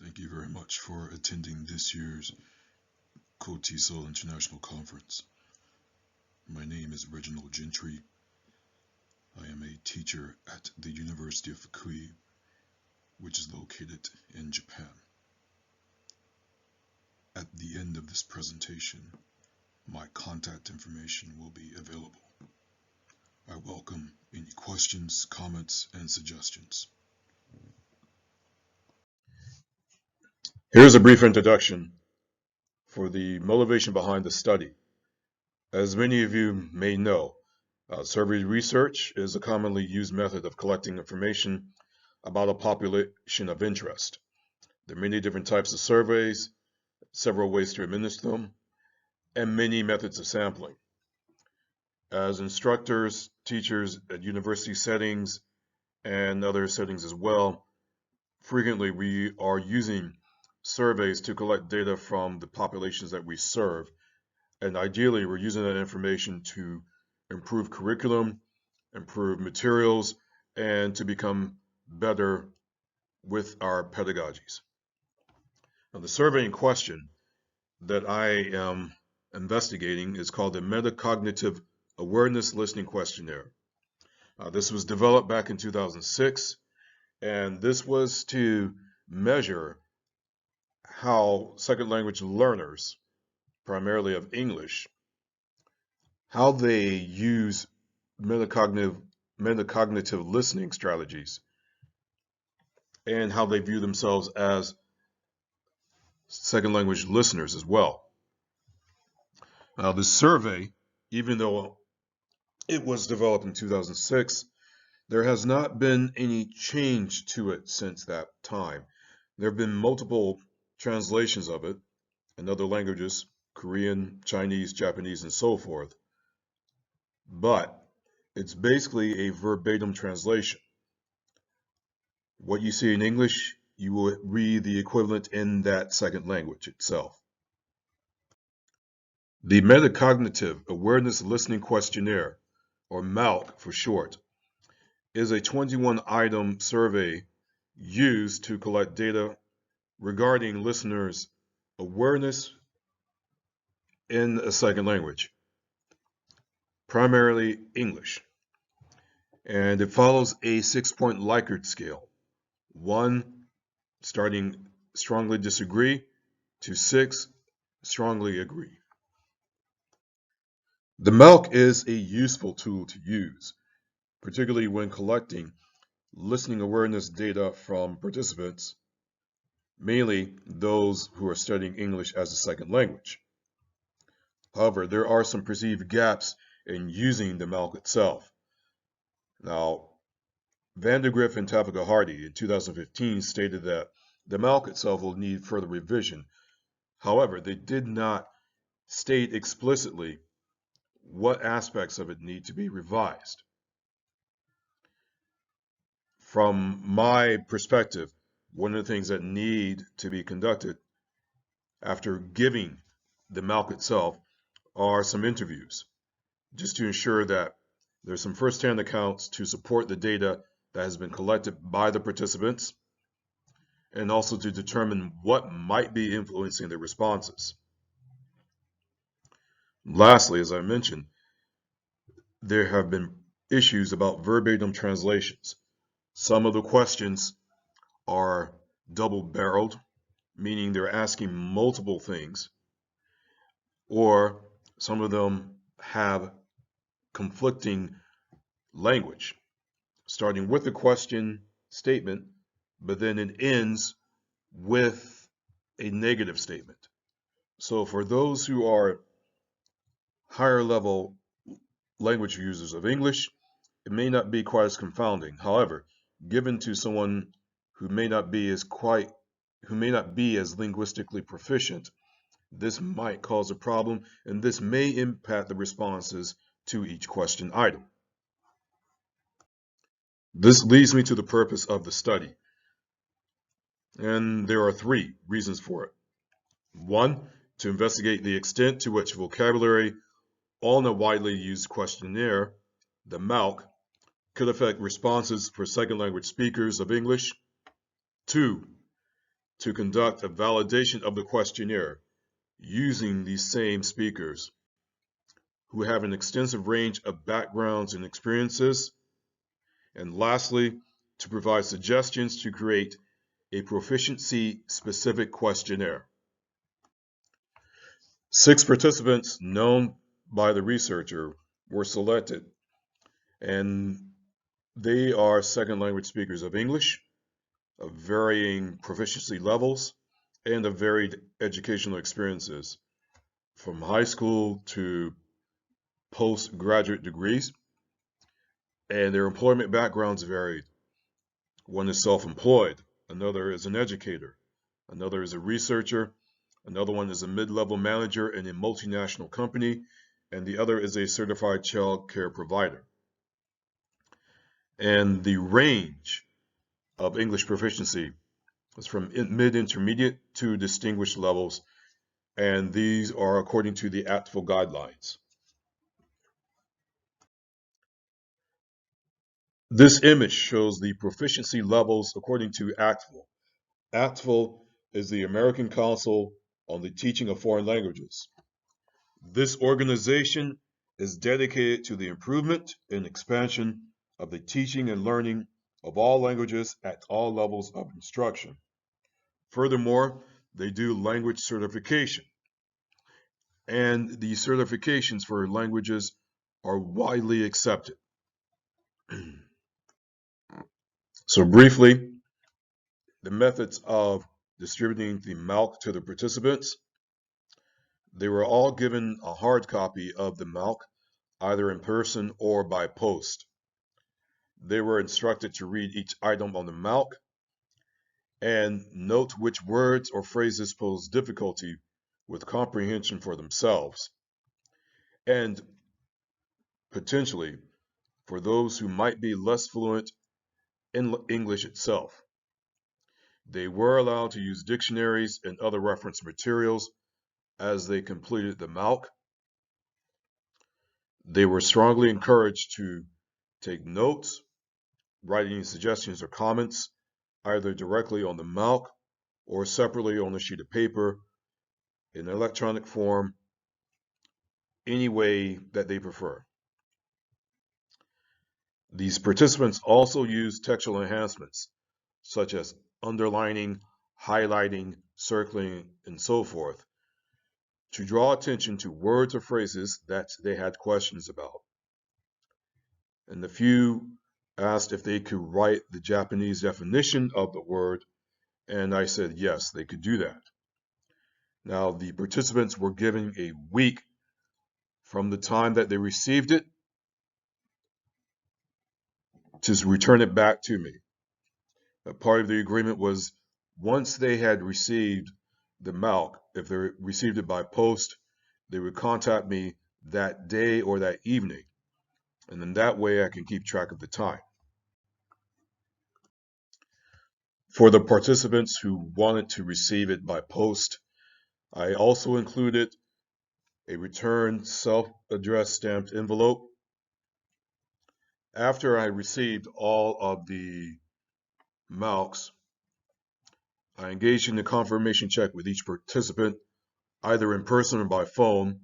Thank you very much for attending this year's COTESOL International Conference. My name is Reginald Gentry. I am a teacher at the University of Fukui, which is located in Japan. At the end of this presentation, my contact information will be available. I welcome any questions, comments, and suggestions. Here's a brief introduction for the motivation behind the study. As many of you may know, survey research is a commonly used method of collecting information about a population of interest. There are many different types of surveys, several ways to administer them, and many methods of sampling. As instructors, teachers at university settings, and other settings as well, frequently we are using surveys to collect data from the populations that we serve. And ideally, we're using that information to improve curriculum, improve materials, and to become better with our pedagogies. Now, the survey in question that I am investigating is called the Metacognitive Awareness Listening Questionnaire. This was developed back in 2006, and this was to measure how second language learners, primarily of English, how they use metacognitive listening strategies and how they view themselves as second language listeners as well. Now, the survey, even though it was developed in 2006, there has not been any change to it since that time. There have been multiple translations of it in other languages, Korean, Chinese, Japanese, and so forth. But it's basically a verbatim translation. What you see in English, you will read the equivalent in that second language itself. The Metacognitive Awareness Listening Questionnaire, or MALQ for short, is a 21-item survey used to collect data regarding listeners' awareness in a second language, primarily English. And it follows a 6-point Likert scale. 1, starting strongly disagree, to 6, strongly agree. The MALQ is a useful tool to use, particularly when collecting listening awareness data from participants, mainly those who are studying English as a second language. However, there are some perceived gaps in using the MALQ itself. Now, Vandergriff and Tapaka-Hardy in 2015 stated that the MALQ itself will need further revision. However, they did not state explicitly what aspects of it need to be revised. From my perspective, one of the things that need to be conducted after giving the MALQ itself are some interviews, just to ensure that there's some first-hand accounts to support the data that has been collected by the participants, and also to determine what might be influencing their responses. Lastly, as I mentioned, there have been issues about verbatim translations. Some of the questions are double-barreled, meaning they're asking multiple things, or some of them have conflicting language, starting with a question statement, but then it ends with a negative statement. So for those who are higher level language users of English, it may not be quite as confounding. However, given to someone who may not be as linguistically proficient, this might cause a problem, and this may impact the responses to each question item. This leads me to the purpose of the study, and there are 3 reasons for it. 1, to investigate the extent to which vocabulary on a widely used questionnaire, the MALQ, could affect responses for second language speakers of English. 2, to conduct a validation of the questionnaire using these same speakers who have an extensive range of backgrounds and experiences. And lastly, to provide suggestions to create a proficiency-specific questionnaire. 6 participants known by the researcher were selected, and they are second language speakers of English, of varying proficiency levels, and of varied educational experiences, from high school to postgraduate degrees, and their employment backgrounds varied. One is self-employed, another is an educator, another is a researcher, another one is a mid-level manager in a multinational company, and the other is a certified child care provider. And the range of English proficiency is from mid-intermediate to distinguished levels, and these are according to the ACTFL guidelines. This image shows the proficiency levels according to ACTFL. ACTFL is the American Council on the Teaching of Foreign Languages. This organization is dedicated to the improvement and expansion of the teaching and learning of all languages at all levels of instruction. Furthermore, they do language certification, and the certifications for languages are widely accepted. So briefly, the methods of distributing the MALQ to the participants. They were all given a hard copy of the MALQ, either in person or by post. They were instructed to read each item on the MALQ and note which words or phrases pose difficulty with comprehension for themselves, and potentially for those who might be less fluent in English itself. They were allowed to use dictionaries and other reference materials as they completed the MALQ. They were strongly encouraged to take notes, write any suggestions or comments, either directly on the MALQ or separately on a sheet of paper in electronic form, any way that they prefer. These participants also use textual enhancements, such as underlining, highlighting, circling, and so forth, to draw attention to words or phrases that they had questions about. And the few asked if they could write the Japanese definition of the word, and I said yes, they could do that. Now, the participants were given a week from the time that they received it to return it back to me. A part of the agreement was once they had received the MALQ, if they received it by post, they would contact me that day or that evening. And then that way I can keep track of the time. For the participants who wanted to receive it by post, I also included a returned self-addressed stamped envelope. After I received all of the MALQs, I engaged in the confirmation check with each participant, either in person or by phone,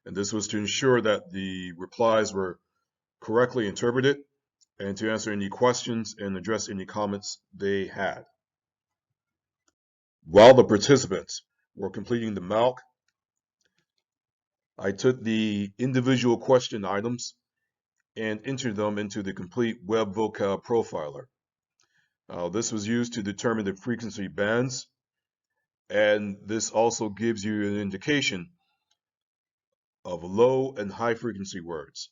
and this was to ensure that the replies were correctly interpreted and to answer any questions and address any comments they had. While the participants were completing the MALQ, I took the individual question items and entered them into the complete web vocab profiler. This was used to determine the frequency bands, and this also gives you an indication of low and high frequency words.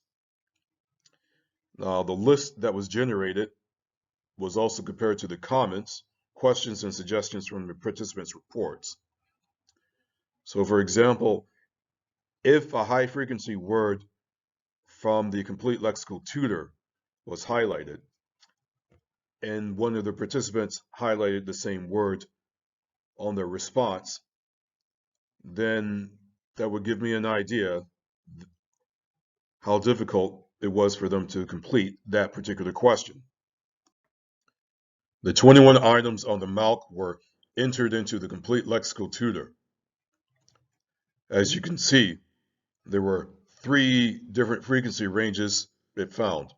Now, the list that was generated was also compared to the comments, questions, and suggestions from the participants' reports. So, for example, if a high frequency word from the complete lexical tutor was highlighted, and one of the participants highlighted the same word on their response, then that would give me an idea how difficult it was for them to complete that particular question. The 21 items on the MALQ were entered into the complete lexical tutor. As you can see, there were 3 different frequency ranges it found.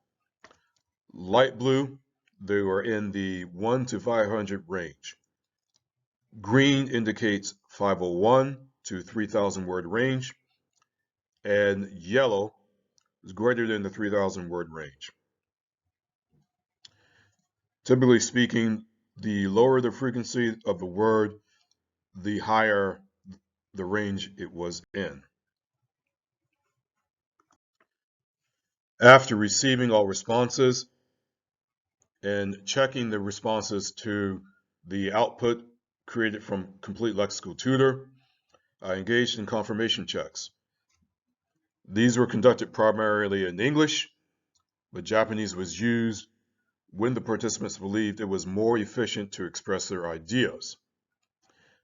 Light blue, they were in the 1 to 500 range. Green indicates 501 to 3,000 word range, and yellow is greater than the 3,000 word range. Typically speaking, the lower the frequency of the word, the higher the range it was in. After receiving all responses and checking the responses to the output created from Complete Lexical Tutor, I engaged in confirmation checks. These were conducted primarily in English, but Japanese was used when the participants believed it was more efficient to express their ideas.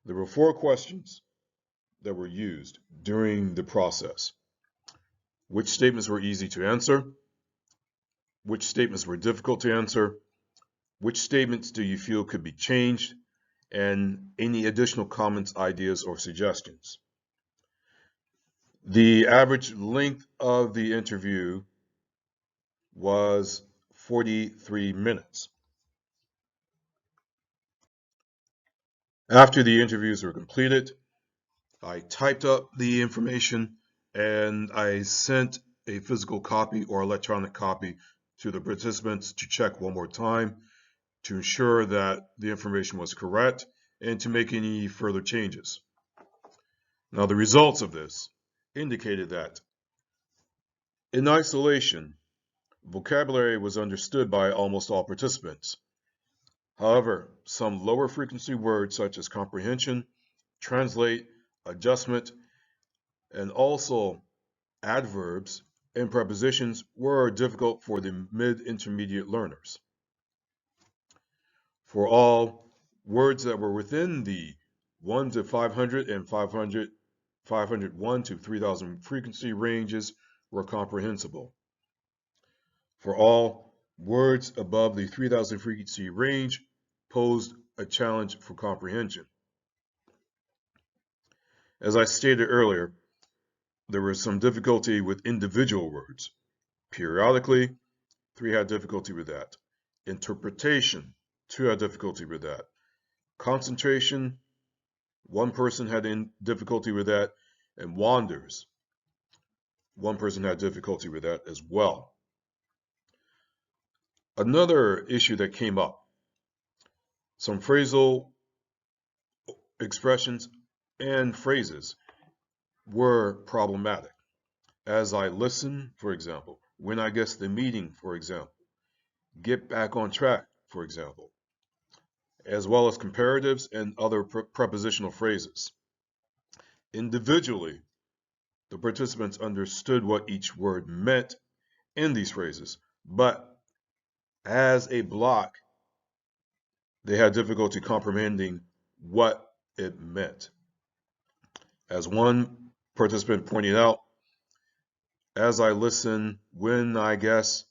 There were 4 questions that were used during the process. Which statements were easy to answer? Which statements were difficult to answer? Which statements do you feel could be changed? And any additional comments, ideas, or suggestions. The average length of the interview was 43 minutes. After the interviews were completed, I typed up the information and I sent a physical copy or electronic copy to the participants to check one more time to ensure that the information was correct and to make any further changes. Now, the results of this indicated that in isolation, vocabulary was understood by almost all participants. However, some lower frequency words such as comprehension, translate, adjustment, and also adverbs and prepositions were difficult for the mid-intermediate learners. For all, words that were within the 1 to 500 and 501 to 3,000 frequency ranges were comprehensible. For all, words above the 3,000 frequency range posed a challenge for comprehension. As I stated earlier, there was some difficulty with individual words. Periodically, 3 had difficulty with that. Interpretation, 2 had difficulty with that. Concentration, 1 person had difficulty with that. And wanders, 1 person had difficulty with that as well. Another issue that came up, some phrasal expressions and phrases were problematic. As I listen, for example, when I guess the meeting, for example, get back on track, for example, as well as comparatives and other prepositional phrases. Individually, the participants understood what each word meant in these phrases, but as a block, they had difficulty comprehending what it meant. As one participant pointed out, as I listen, when I guess,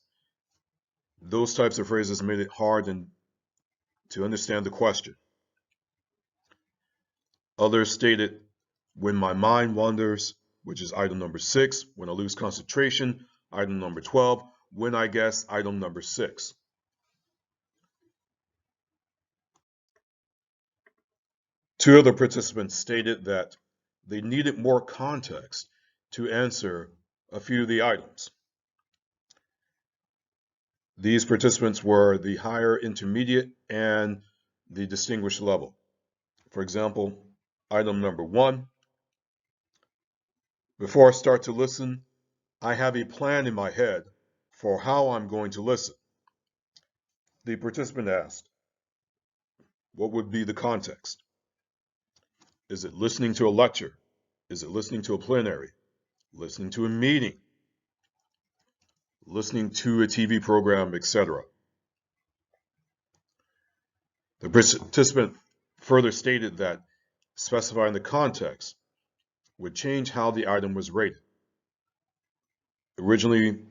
those types of phrases made it hard to understand the question. Others stated, when my mind wanders, which is item number 6, when I lose concentration, item number 12, when I guess, item number 6. Two other participants stated that they needed more context to answer a few of the items. These participants were the higher intermediate and the distinguished level. For example, item number 1, before I start to listen, I have a plan in my head for how I'm going to listen. The participant asked, what would be the context? Is it listening to a lecture? Is it listening to a plenary? Listening to a meeting? Listening to a TV program, etc. The participant further stated that specifying the context would change how the item was rated. Originally,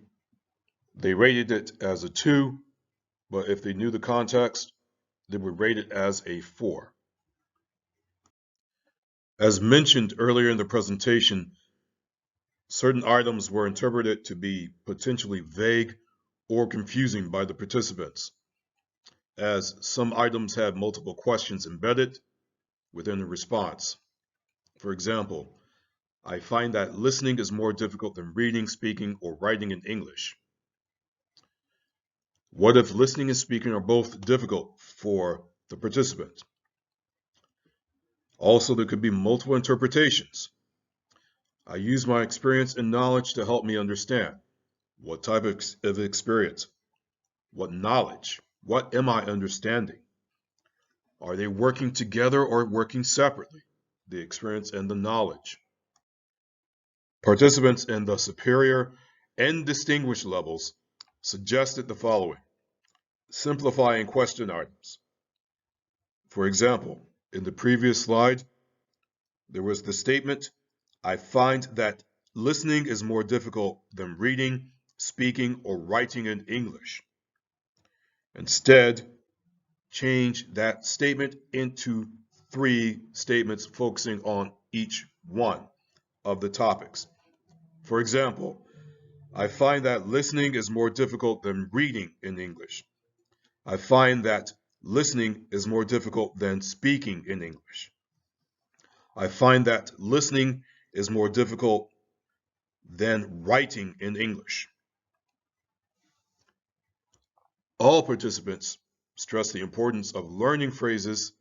they rated it as a 2, but if they knew the context, they would rate it as a 4. As mentioned earlier in the presentation, certain items were interpreted to be potentially vague or confusing by the participants, as some items had multiple questions embedded within the response. For example, I find that listening is more difficult than reading, speaking, or writing in English. What if listening and speaking are both difficult for the participant? Also, there could be multiple interpretations. I use my experience and knowledge to help me understand. What type of experience? What knowledge? What am I understanding? Are they working together or working separately? The experience and the knowledge. Participants in the superior and distinguished levels suggested the following: simplifying question items. For example, in the previous slide, there was the statement, I find that listening is more difficult than reading, speaking, or writing in English. Instead, change that statement into 3 statements focusing on each one of the topics. For example, I find that listening is more difficult than reading in English. I find that listening is more difficult than speaking in English. I find that listening is more difficult than writing in English. All participants stress the importance of learning phrases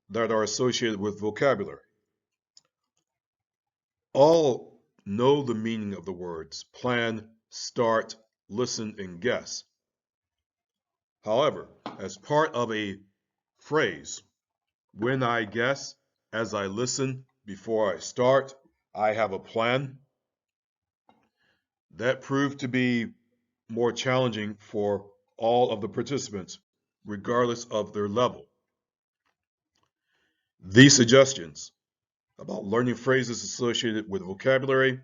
that are associated with vocabulary. All know the meaning of the words plan, start, listen, and guess. However, as part of a phrase, when I guess, as I listen, before I start, I have a plan, that proved to be more challenging for all of the participants, regardless of their level. These suggestions about learning phrases associated with vocabulary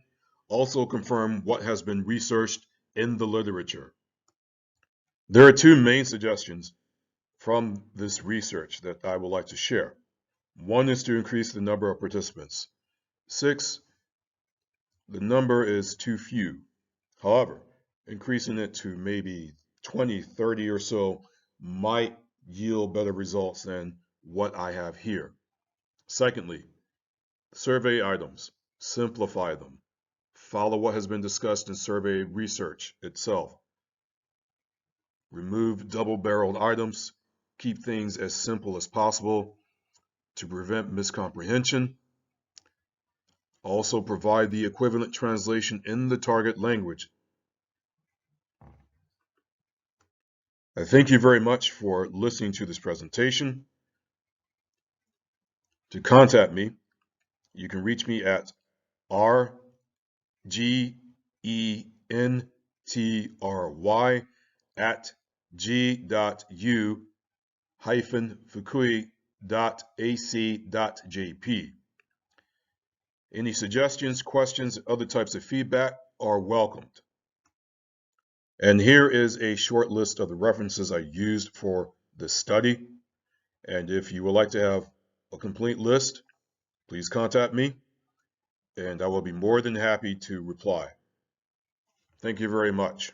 also confirm what has been researched in the literature. There are 2 main suggestions from this research that I would like to share. One is to increase the number of participants. 6, the number is too few. However, increasing it to maybe 20, 30 or so might yield better results than what I have here. Secondly, survey items, simplify them. Follow what has been discussed in survey research itself. Remove double-barreled items, keep things as simple as possible to prevent miscomprehension. Also provide the equivalent translation in the target language. I thank you very much for listening to this presentation. To contact me, you can reach me at rgentry@g.u-fukui.ac.jp. Any suggestions, questions, other types of feedback are welcomed. And here is a short list of the references I used for this study. And if you would like to have a complete list, please contact me, and I will be more than happy to reply. Thank you very much.